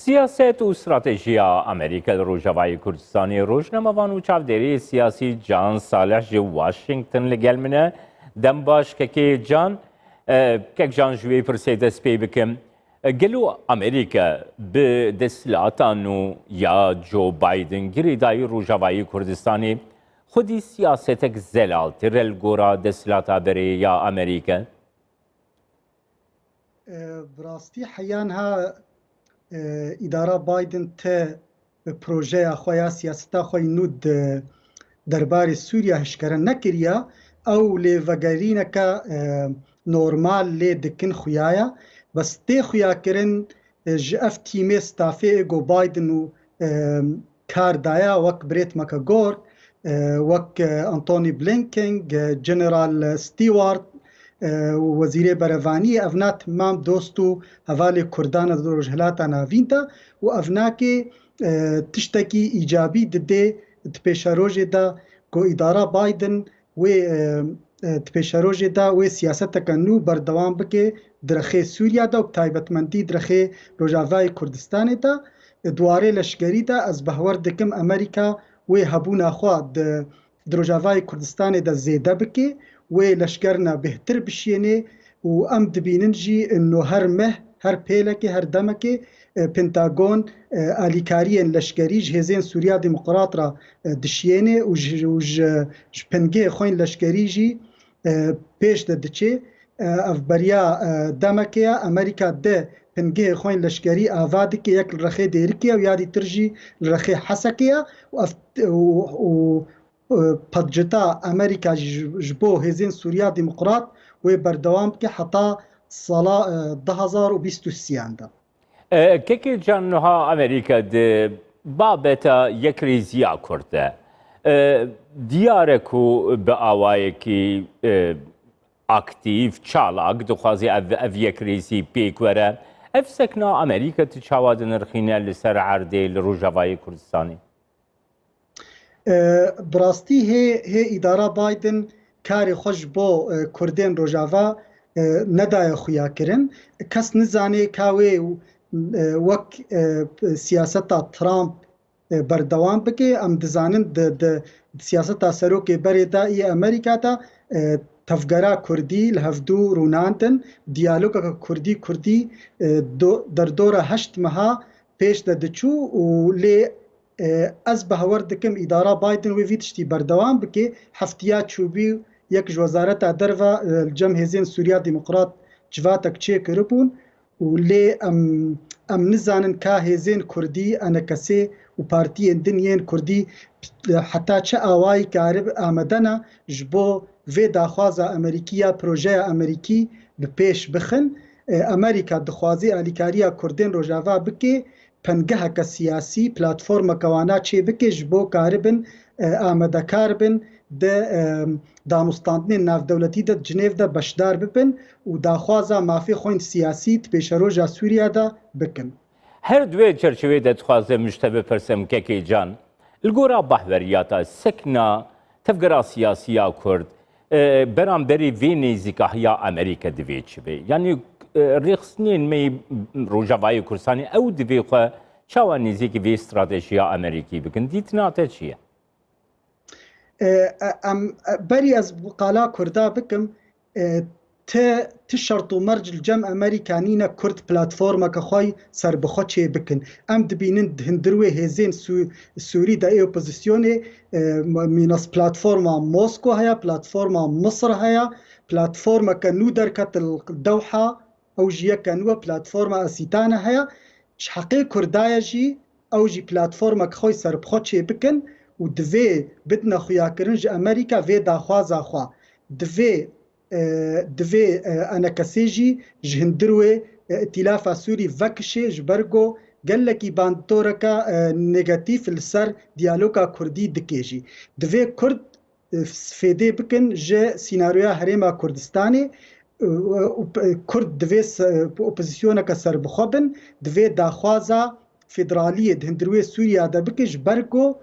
سیاست و استراتیژیا أمريكا لروجاوایê Kurdistanê rojnamavان û çavderê siyasî Can Salih ji Washington li gel min e. Dem baş kekê Can, kek Can ji wê pirsê dest pê bikim. Gelo Amerîka bi desthilatان û ya Joe Biden girê dayê Rojavayê Kurdistanê xwedî siyasetek zelaltir li gora desthilata berê ya Amerîka? Bi rastî heyan îdara Biden te projeya xwe ya siyaseta xwe nû derbarê Sûriya hişkere nekiriye ew lêvegerîneke normal lê dikin xuyaya bes tê xuyakirin ji ev tîmê stafê ego Biden û kar daya wek birêtmeke gor wek Antony Blinken, General Stewart وزیر برevانî evna timam dost û hevalê Kurdan di rojhilata navîn de û evnakê tiştekî îcabî dide di pêşerojê de ku îdara Biden wê di pêşerojê de wê siyaseteke nû berdewam bike derheqê Sûriya de û taybetmendî derheqê Rojavayê Kurdistanê de dwarê leşkerî de ez behwer dikim Amerîka wê hebûna xwe di Rojavayê Kurdistanê de zêde bike wê leşkerina bêhtir bişîyenê û em dibînin jî ino her meh her pêlekê her demekê Pentagon alîkariyên leşkerî ji hêzên Sûriya Demokrat ra dişîyenê û ji pingê xwên leşkerî jî pêş de diçe ev beriya demekê ye Amerîka de pingê xwên leşkerî ava dike yek li rexê Dêrikê û ya dîtir jî li rexê Hesekê ye û padcita Amerîka ji bo hêzên Sûriya Demokrat wê berdewam bike heta sala 2023 de. Kekê Can niha Amerîka di babeta yekrêziya Kurd de diyar e ku bi awayekî aktiv çalak dixwaze ev yekrêzî pêk were ev sekna Amerîka tu çawa dinirxîne li ser erdê li Rojavayê Kurdistanê? Bi rastî hê îdara Biden karê xwe ji bo Kurdên Rojava nedaye xuyakirin. Kes nizane ka wê wek siyaseta Trump berdewam bike em dizanin di siyaseta serokê berê de ê Amerîka de tevgera Kurdî li hevdû rûnandin diyalogeka Kurdî derdora heşt meha pêş de diçû û lê ez behewar dikim îdara Biden wê vî tiştî berdewam bike heftiya çûbî yek ji wezareta derve cem hêzên Sûriya Demokrat civatek çê kiribûn û lê em nizanin ka hêzên Kurdî enekesê û partiyên din yên Kurdî heta çi awayî karib amedena ji bo vê daxwaza Amerîkîya projeya Amerîkî bi pêş bixin. Amerîka dixwaze alîkariya Kurdên Rojava bike pengeheke siyasî platformeke wana çê bike ji bo karibin amedekar bin de danûstandinên navdewletî de Cinêv de beşdar bibin û daxwaza mafê xwên siyasî di pêşeroja Sûriya de bikin. Her divê çerçevê de dixwaze miştebe pirsem kekê Can li gora behweriyata sekna tevgera siyasîya Kurd beramberî vê nêzîkahiya Amerîka divê çibe yanî rêxistinên me Rojavayê Kurdistanê ew divê xwe çawa nêzîkî vê stratêjiya Amerîkî bikin dîtina te çi ye? Em berî ez qala Kurda bikim ti şert û merc li cem Amerîka nîne Kurd platformeke xwe serbixwe çê bikin. Em dibînin hindir wê hêzên Sûrî de ê opozisyonê mînas platforma Mosko heye, platforma Misr heye, platformeke nû derket li Dewha ew jî yeke nû e platforma Asîtane heye. Ji heqê Kurdaya jî ew jî platformeke xwe serbixwe çê bikin û divê bidine xuyakirin ji Amerîka vê daxwaza xwe. Divê enekesê jî ji hindir wê îtîlafa Sûrî vekişê ji ber got gelekî bandoreka negatif li ser diyaloga Kurdî dike jî. Divê Kurd fêdê bikin ji sînaryoya Herêma Kurdistanê Kurd divê opozisyoneke serbixwe bin divê daxwaza federaliyê di hindir wê Sûriya de bike ji ber got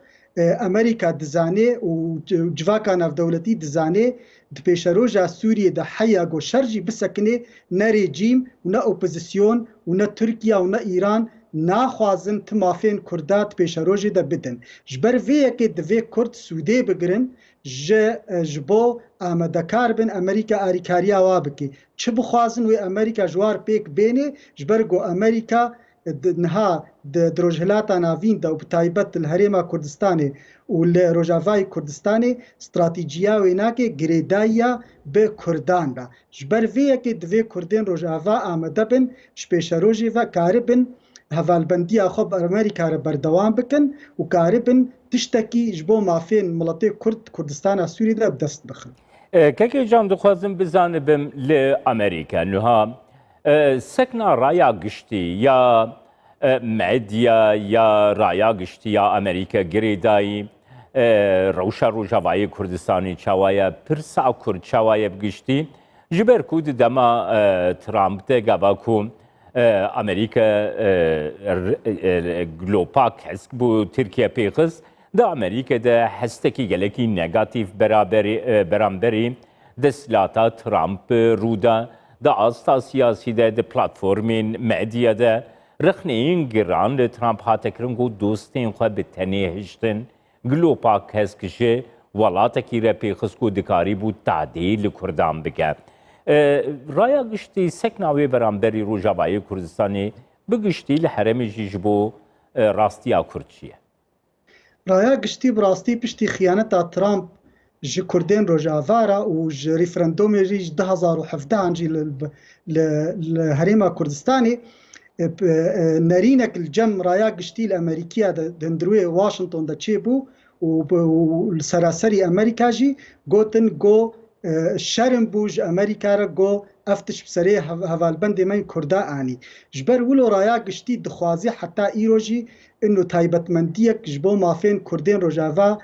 Amerîka dizane û civaka navdewletî dizane di pêşeroja Sûriyê de heya got şer jî bisekine ne rejîm û ne opozisyon û ne Tirkiye û ne Îran naxwazin ti mafên Kurda pêşerojê de bidin. Ji ber vê yekê divê Kurd Sûdê bigirin ji bo amedekar bin Amerîka alîkariya wa bike. Çi bixwazin wê Amerîka ji war pêk bêne ji ber ku Amerîka niha di rojhilata navîn de û bi taybet li Herêma Kurdistanê û li Rojavayê Kurdistanê stratîjiya wê nake girêdayiya bi Kurdan da. Ji ber vê yekê divê Kurdên Rojava amade bin ji pêşerojê ve karibin hevalbendiya xwe bi Amerîka re berdewam bikin û karibin tiştekî ji bo mafên miletê Kurd Kurdistana Sûrî de bi dest bixin. Kekê can dixwazim bizanibim li Amerîka niha sekna raya giştî ya medya ya raya giştî ya Amerîka girêdayî rewşa Rojavayê Kurdistanê çawaye pirsa Kurd çawaye bigiştî ji ber ku di dema Trump de gava ku Amerîka glopak hesk bû Tirkiye pêxist di Amerîka de hestekî gelekî negatif beramberî desthilata Trump rûda di asta siyasî de di platformên medya de rexneyên giran li Trump hate kirin ku dostên xwe bi tenê hiştin glopak hesk ji welatekî re pêxist ku dikarî bû tadê li Kurdan bike. Raya giştî sekna wê beramberî Rojavayê Kurdistanê bigiştî li heremê jî ji bo rastiya Kurd çi ye? Raya giştî bi rastî piştî xiyaneta Trump ji Kurdên Rojava re û ji referendumê jî ji 2017 jî li Herêma Kurdistanê nerînek li cem raya giştî li Amerîkaya de hundirûyê Washington de çêbû û li seraserî Amerîka jî gotin got şerm bû ji Amerîka re got ev tişt bi serê hevalbendê me Kurda anî. Ji ber wilo raya giştî dixwaze heta îro jî û taybetmendiyek ji bo mafên Kurdên Rojava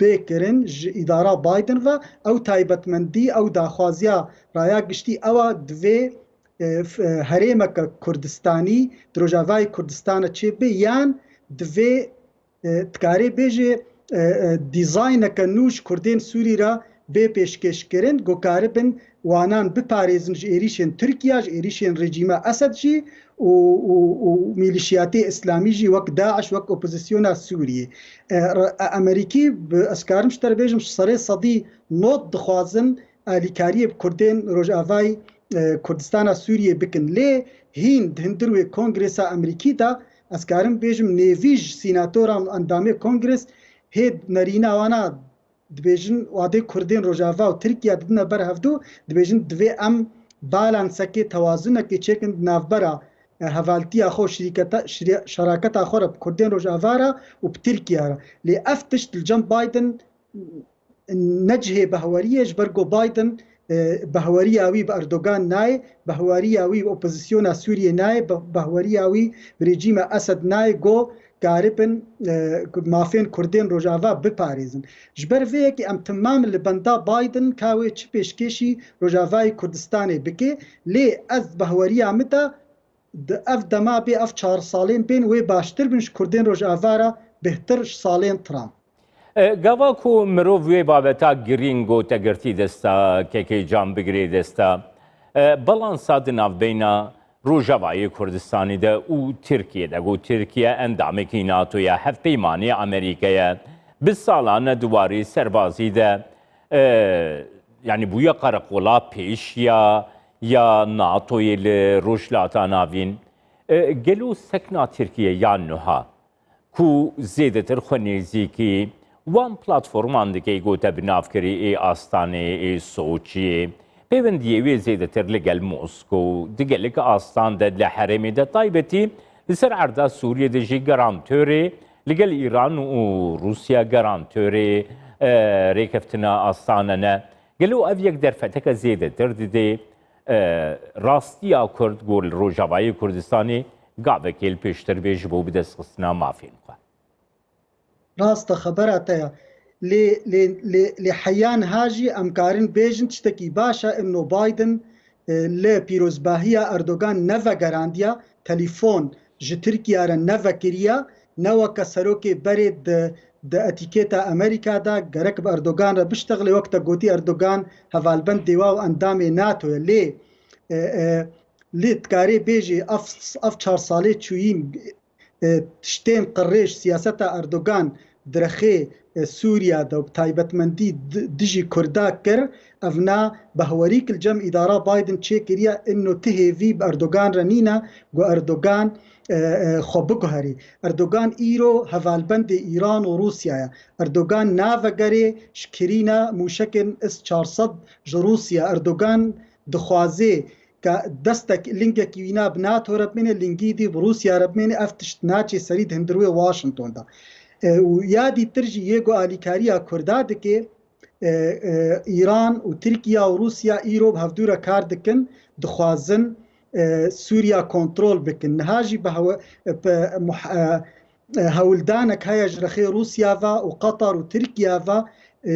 bêkirin ji îdara Biden ve ew taybetmendî ew daxwaziya raya giştî ewa divê herêmeka Kurdistanî di Rojavayê Kurdistanê çêbe yan divê dikarê bêje dîzayneka nû ji Kurdên Sûrî re bê pêşkêşkirin gokaribin wanan biparêzin ji êrişên Tirkiya ji êrişên rejîma Esed jî û mîlîşiyatê İslamî jî wek Daeş wek opozisyona Sûriyê. Amerîkî bi ez karim ji te re bêjim ji serê sedî not dixwazin alîkariyê bi Kurdên Rojavayê Kurdistana Sûriyê bikin. Lê hîn di hundir wê Kongresa Amerîkî de ez karim bêjim nêvî ji sînatoran endamê Kongres hê nerîna wana dibêjin wadê Kurdên Rojava û Tirkiya didine ber hevdû dibêjin divê em balansekê tewazunekê çêkin navbera hevaltiya xwe şeraketa xwe re bi Kurdên Rojava re û bi Tirkiya re. Lê ev tişt li cem Biden necihê behweriyê ji ber ku Biden behweriya wî bi Erdogan nayê, behweriya wî bi opozisyona Sûriyê nayê, behweriya wî bi rejîma Esed nayê got garibin mafên Kurdên Rojava biparêzin. Ji ber vê yekê em timam li benda Biden ka wê çi pêşkêşî Rojavayê Kurdistanê bike, lê ez behweriya min de di ev dema bê ev 4 salên bên wê baştir bin ji Kurdên Rojava re bêhtir ji salên Trump. Gava ku mirov wê babeta girîn gotegirtî desta kekê can bigirê desta balansa di navbeyna Rojavayê Kurdistanê de û Tirkiye'de got Tirkiye endamekî NATO'ya hevpeymanê Amerîka'ya bi salan duwarê serbazî de yani bûye qereqola pêş ya NATO'yê li rojhilata navîn gelo sekna Tirkiye yan niha ku zêdetir xwe nêzîkî wan platforman dike gote bi navkirî ê Astanê ê Soçiyê pêwendiyê wê zêdetir li gel Moskow di gelek astan de li herêmê de taybetî li ser erda Sûriyê de jî garantörê li gel İran û Rusya garantörê rêkeftina astane ne gelo ev yek derfeteke zêdetir didê rastiya Kurd got li Rojavayê Kurdistanê gavekê li pêştir bê ji bo bidestxistina mafên xwe. Rast xebera te ye. Lê heyan ha jî em karin bêjin tiştekî baş e ino Biden li pîrozbahiya Erdogan nevegerandiya telîfon ji Tirkiye re nevekiriye neweke serokê berê di etîkêta Amerîka de gerek bi Erdogan re biştexile wek te gotî Erdogan hevalbendê wa û endamê NATO'ye lê لێ تکارێ بێژێ ئەف 4 ساڵێ چووین تشتێن قڕێژ سیاسەتا ئەردۆگان درەخێ سووریا دا و تایبەتمەندی دژی کوردا کرد ئەڤنا بەهوەریک جەم ئیدارا بایدن چێکریە ئینۆ تهێڤی ئەردۆگان رەنینە گو ئەردۆگان خۆ بگوهری ئەردۆگان ئیرۆ هەڤالبەندێ ئیران و رووسیایە ئەردۆگان ناڤەگەرێ شکرینە موشەکن S-400 ji رووسیا ئەردۆگان دخوازێ دەستێک لینگێکی وینا بناتۆ رەبمێنێ لینگی دی رووسیا رەبمێنێ ئەف تشت ناچێ سەرید هەندروێ واشنگتۆندا و یادی ترژی یێگو ئالیکاریە کوردا دکێ ئیران و تورکیا و رووسیا ئیرۆ هەفتوورە کار دکن دخوازن سووریا کۆنترۆل بکن نهاژی بە هەولدانێک هەیە ji rexê رووسیاڤە و قەتەر و تورکیاڤە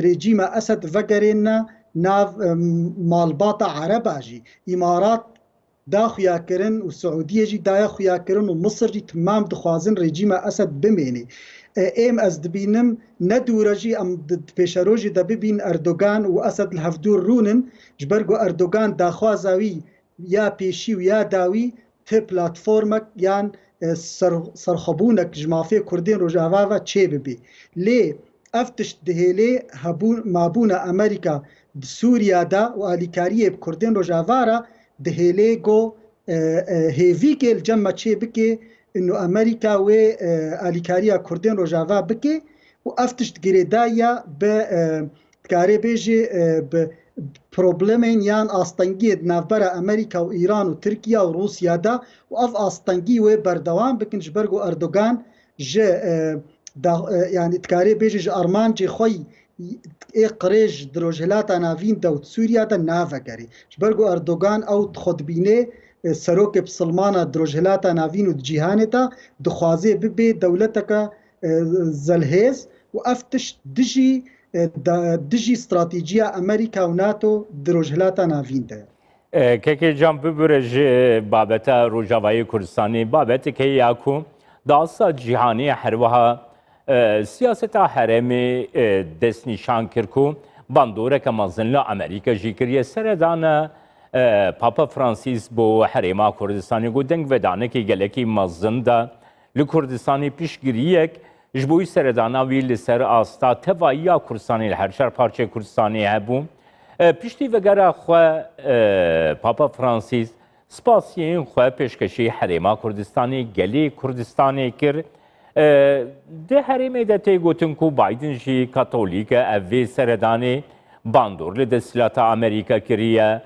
رێجیمە ئەسەد ڤەگەرێنە ناو مالباتە عەرەبا jî ئیمارات دا خویاکردن و سعودیە jî daya خویاکردن و مصر jî تمام dixwazin rejîma ئەسەد bimêne ئێم ez dibînim nedûre jî em pêşerojî de bibîn Erdogan û Esed li hevdûr rûnin ji ber ku Erdogan daxwaza wî ya pêşî û ya dawî ti platformek yan serxwebûnek ji mafê Kurdên Rojava ve çê bibe lê ev tişt dihêlê mabûna Amerîka di Sûriya da û alîkariyê bi Kurdên Rojava re dihêlê got hêvîkê li cem me çê bike انه امریکا و الیکاریا کردین روجاوا بکه و افتشت گریدایا به کاری بیجی به پروبلمین یان آستانگی نافبر امریکا و ایران و ترکیه و روسیه دا و اف آستانگی و بردوام بکن جبرگو اردوغان جه یعنی کاری بیجی جه ارمان جه خوی قریج دروجهلاتا ناوین دا و سوریا دا نافگری جبرگو اردوغان او خودبینه سروک بسلمانا دروجهلاتا ناوین و جیهانه تا دخوازه ببه دولتکا زلهیز و افتش دجی استراتیجیا امریکا و ناتو دروجهلاتا ناوین ده که جان ببرج بابتا روجاوای کردستانی بابتا که یاکو داسا جیهانی حروها سیاست حرمی دست نشان کرکو باندوره که مزنل امریکا جیکریه سردانه پاپا فرانسیس بو حرما کردستانی گودنگ و دانکی گلکی مزنده لکردستانی پیشگیریک جبوی سردانا وی لسر آستا توایی کردستانی هر شهر پارچه کردستانی هبون پیشتی وگره خواه پاپا فرانسیس سپاسیین خواه پیشکشی حرما کردستانی گلی کردستانی کر ده حرمی ده تی گوتن کو بایدن جی کاتولیک اوی سردانی باندور لدستلات امریکا کریه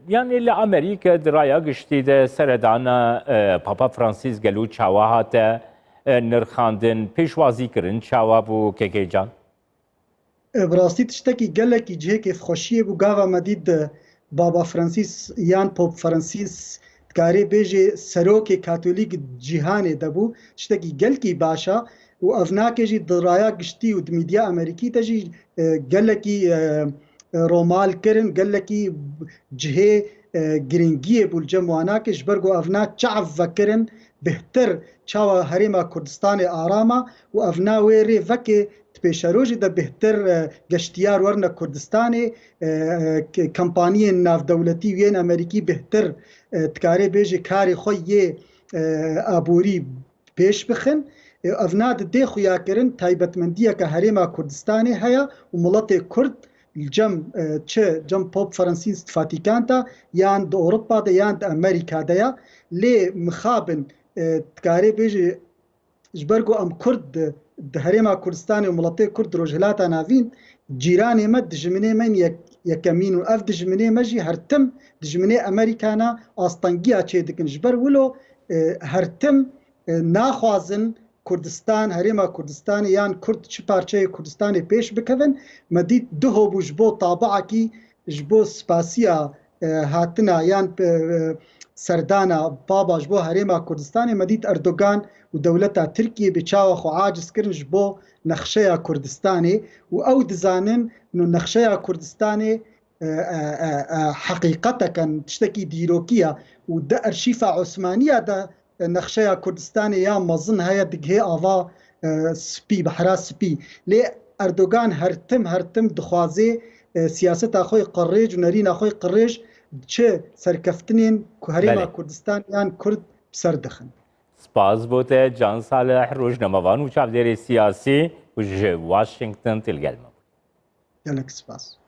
یعنی لأمریکا درایه گشتی ده سردانا پاپا فرانسیس گلو چاوا هاته نرخاندن پیشوازی کرن چاوا بو که جان؟ براستی تشتکی گلکی جه که خوشیه بو گاوا مدید بابا فرانسیس یان پوپ فرانسیس کاری بیجه سروک کاتولیک جیهانه دبو تشتکی گلکی باشا و افناکه جی درایه گشتی و دمیدیا امریکی تجی گلکی رومال کرن گلکی جهه گرینگیه بول جمعانا که جبرگو افنا چعف وکرن بهتر چاوا حریما کردستان آراما و افنا ویری وکه تپیشروجی ده بهتر گشتیار ورنه کردستان کمپانی ناف دولتی وین امریکی بهتر تکاری بیجی کاری خویه آبوری پیش بخن افنا ده خویا کرن تایبتمندیه که حریما کردستان هیا و ملت کرد الجم چه جم پوپ فرانسیس فاتیکان تا یان د اروپا ده یان د امریکا ده لی مخابن تکاری بیجی جبرگو ام کرد د هریما کردستان و ملت کرد روجهلاتا ناوین جیرانی مد دجمنه من یکمین و اف دجمنه مجی هرتم دجمنه امریکانا آستانگیا چه دکن جبر ولو هرتم ناخوازن کردستان هریما کردستان یان کرد چه پارچه کردستان پیش بکوین مدید دهو بو جبو طابعه کی جبو سپاسیا هاتنا یان سردانا بابا جبو هریما کردستان مدید اردوغان و دولتا ترکیه بچاو خو عاجز کرن جبو نقشه کردستانی و او دزانن انه نقشه کردستانی حقیقتا کن تشتکی دیروکیه و ده ارشیف عثمانیه ده نقشه کردستان یا مزن هیا دگه آوا سپی بحرا سپی لی اردوغان هرتم دخوازه سیاست اخوی قریج و نرین اخوی قریج çi serkeftinên Herêma Kurdistan yan Kurd ser dixin. Spas بۆ te Can Saleh rojnamevan û çavdêrê siyasî ji Washington tilgelme. Gelek spas.